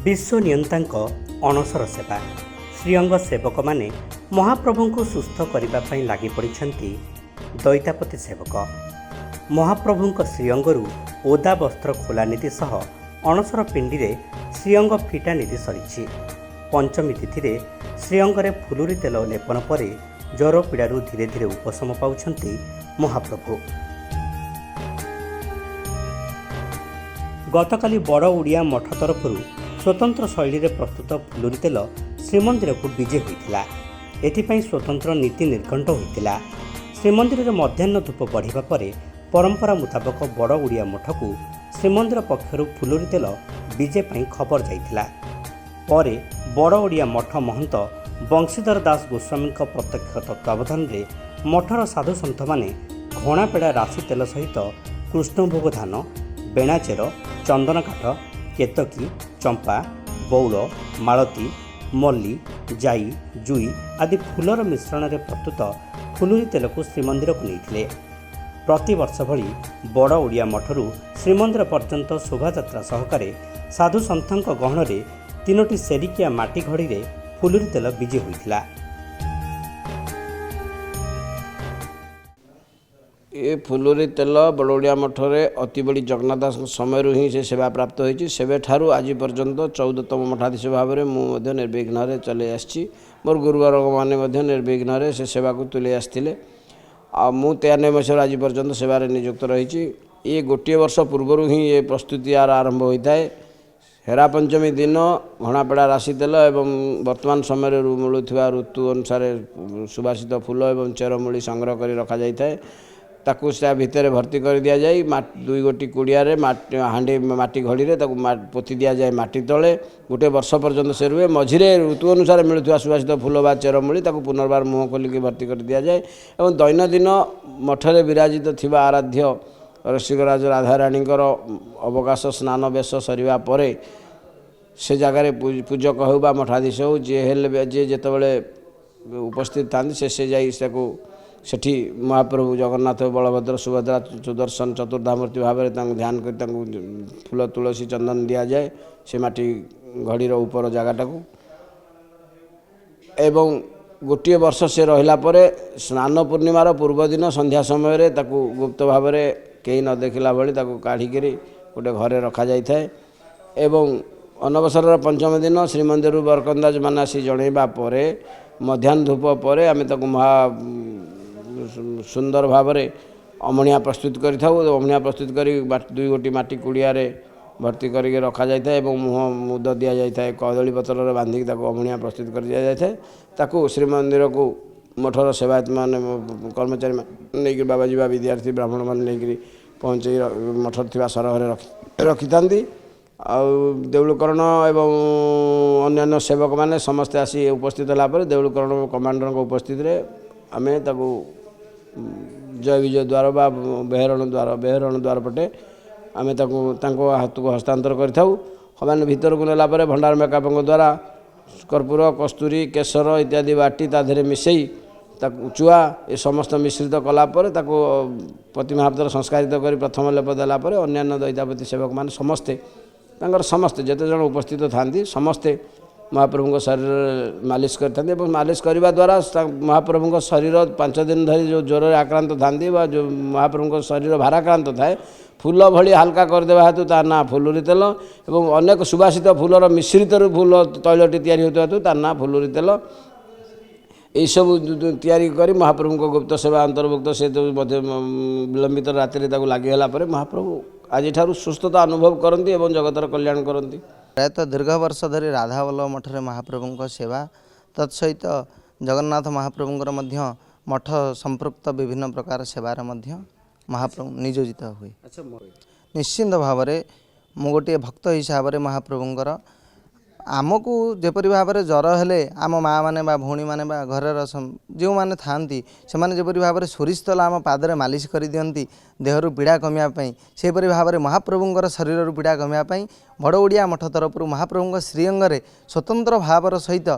विश्व नियंतांक अणसर सेवा श्रीअंग सेवक माने महाप्रभु को सुस्थ करने लगी पड़ी दैतापति सेवक महाप्रभु श्रीअंगरू ओदा वस्त्र खोला नीति सह अणसर पिंडी रे श्रीअंग फिटा नीति सरी पंचमी तिथि श्रीअंगरे फुलुरी तेल लेपन पर ज्वर पीड़ारू धीरे धीरे उपशम पाउछंती महाप्रभु। गतकाली बड़ ओडिया मठ तरफ स्वतंत्र शैली रे प्रस्तुत फुलुरी तेल श्रीमंदिर को विजे होता एथिपाई स्वतंत्र नीति निर्घंट होता। श्रीमंदिर में मध्याह्न धूप बढ़िबा परे परंपरा मुताबक बड़ ओडिया मठ को श्रीमंदिर पक्षर फुलुरी तेल विजे पाई खबर जाइथिला। परे बड़ ओडिया मठ महंत बंशीधर दास गोस्वामी प्रत्यक्ष तत्वावधान में मठर साधु सन्थ माने घणापेड़ा राशि तेल सहित कृष्णभोग धान बेणाचेर चंदन काठ केतकी चंपा बौल मालती मल्ली जाई जुई आदि फूलर मिश्रण में प्रस्तुत फुलुरी तेल को श्रीमंदिर को नहीं प्रतिवर्ष भली बड़ ओडिया मठरू श्रीमंदिर पर्यंत शोभायात्रा सहकारे साधु सन्थक गहन में 3टी सेरिकिया माटी घड़ी रे फुलुरी तेल विजे होता। ये फुलुरी तेल बड़ ओडिया मठरे अति बड़ी जगन्नाथ दास समय ही से सेवा प्राप्त होती सेवे ठारू आज पर्यंत 14तम मठाधीश भाव में मुझे निर्विघ्न चले आसी मोर गुरुवर मैंने निर्विघ्न से सेवा को तुले आसते आ मु 93 मसीह आज पर्यंत सेवार नियुक्त रही। ये गोटे वर्ष पूर्वर ही ये प्रस्तुति यार आरंभ होता है। हेरा पंचमी दिन घणापेड़ा राशि तेल एवं वर्तमान समय मिलूवा ऋतु अनुसार सुवासित फूल एवं चेरमूली संग्रह कर रखा जाए ताकू से भितर भर्ती कर दि जाए 2 गोटी कुड़िया हांडी माटी घड़ी में पोती दि जाए माटी तले गोटे वर्ष पर्यंत से रुए मझिरे ऋतु अनुसार मिलूवा सुवासित फूल बा चेरमूली पुनर्बार मुह खोलिक भर्ती कर दि जाए और दैनंदिन मठरे विराजित थिबा आराध्य ऋषिकराज राधाराणी अवकाश स्नान बेश सरिबा परे से जगार पूजक हो बा मठाधीश हो जे जेतबेले उपस्थित था से जाई सेठी महाप्रभु जगन्नाथ बलभद्र सुभद्रा सुदर्शन चतुर्धामूर्ति भाव में ध्यान कर फूल तुलसी चंदन दि जाए से माटी घड़ीर ऊपर जगटा को एवं गोटे वर्ष से रहिला परे स्नान पूर्णिमार पूर्व दिन संध्या समय गुप्त भाव में कहीं न देखला भली काढ़िक गोटे घरे रखा जाए एवं अनवसर पंचम दिन श्रीमंदिर बरकंदाज मान आसी जनइबा परे मध्याह्न धूप पर आम महा सुंदर भाव में अमणिया प्रस्तुत करमणिया प्रस्तुत कर 2 गोटी माटी कुड़िया भर्ती करके रखा जाए मुह मुद दि जाए कदली पतर बांधिक अमणिया प्रस्तुत कर दि जाए श्रीमंदिर को मठर सेवायत मान कर्मचारी नहीं बाबाजी विद्यार्थी ब्राह्मण मान नहीं पहुँचे मठर थी सरह रखी था देउलकरण एवं अन्य सेवक मैंने समस्ते आसी उपस्थित होगापर देउलकरण कमांडर उपस्थित आम जय विजय द्वार बा बेहरण द्वार पटे आम हाथ को हस्तांतर करें भीतर को नेलापर भंडार मेकापों द्वारा कर्पूर कस्तूरी केशर इत्यादि बाटी ताधे मिसई चुआ ये समस्त मिश्रित कलापर पति महाप्रतर संस्कारित कर प्रथम लेप देलापर अन्य दैतापति सेवक मान समस्ते समस्ते जिते जन उपस्थित था समस्ते महाप्रभु शरीर मालिश करते मालिश करने द्वारा महाप्रभु शरीर 5 दिन धरी जो ज्वर आक्रांत था जो महाप्रभु शरीर भाराक्रांत थाए फूल भली हाल्का करदेवा हेतु तार ना फुलुरी तेल एवं अनेक सुवासित फूलर मिश्रित फूल तैलटी तैयारी होता हेतु तार ना फुलुरी तेल यही सब तैयारी कर महाप्रभु को गुप्त सेवा अंतर्भुक्त से विलंबित राति लगिगला महाप्रभु आज सुस्थता अनुभव करती एवं जगतर कल्याण करती। प्रायतः दीर्घ वर्ष धरी राधावल्लभ मठरे महाप्रभु सेवा तत्सहित जगन्नाथ महाप्रभुंर मठ संपृक्त विभिन्न प्रकार सेवार महाप्रभु नियोजित हुए। निश्चिंत भाव में मु गोटे भक्त हिसाब से महाप्रभुंर आमको जेपरी भाव में ज्वर हेले आम माँ मैंने भौणी मैंने घर जो मैंने था से जेपरी भाव में सोरिष तेल आम पादरे मालिश कर दिखती देहरु पीड़ा कमियापाई सेपरी भाव में महाप्रभुंर शरीर पीड़ा कमियापाई बड़ ओडिया मठ तरफ महाप्रभु श्रीअंगे स्वतंत्र भावर सहित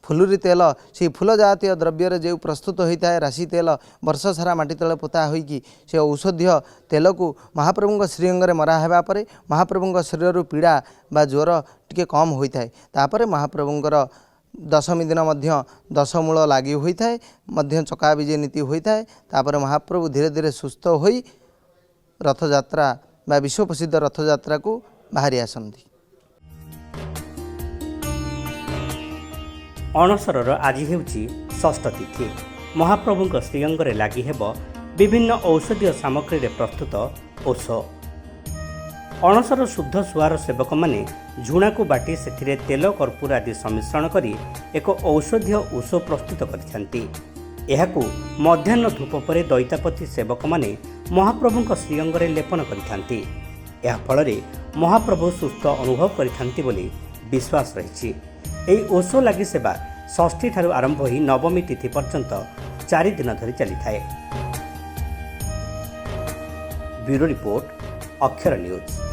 फुलुरी तेल से फूल जातीय द्रव्य जो प्रस्तुत होता है राशि तेल वर्ष सारा माटी तले पोता होईकि से औषधीय तेल को महाप्रभु श्रीअंगे मरा हेबा परे महाप्रभु शरीर पीड़ा बा ज्वर टिके कम होता है। तापर महाप्रभुंकर दशमी दिन मध्य दशमूल लगी होता है मध्य चका विजय नीति होता है। तापर महाप्रभु धीरे धीरे सुस्थ होई रथयात्रा बा विश्व प्रसिद्ध रथयात्रा को बाहरी आसती। अणसरर आज हेउची षष्ठ तिथि। महाप्रभुଙ୍କ श्रीअंगरे लागि हेब विभिन्न औषधीय सामग्री रे प्रस्तुत ओष। अणसर शुद्ध सुआर सेवक माने झुणा को बाटी सेथिरे तेल कर्पूर आदि सम्मिश्रण करी एक औषधीय ओष प्रस्तुत करिसेंती। एहाकू मध्याह्न धूप परे दैतापति सेवक माने महाप्रभुଙ୍କ श्रीअंगरे लेपन करिथांती। एहा फଳରେ महाप्रभु सुस्थ अनुभव करिथांती बोली विश्वास रहिछि। एही ओष लागि सेवा षष्ठी ठारू आरंभ होई नवमी तिथि पर्यंत 4 दिन धरि चली थाए। ब्यूरो रिपोर्ट अक्षर न्यूज।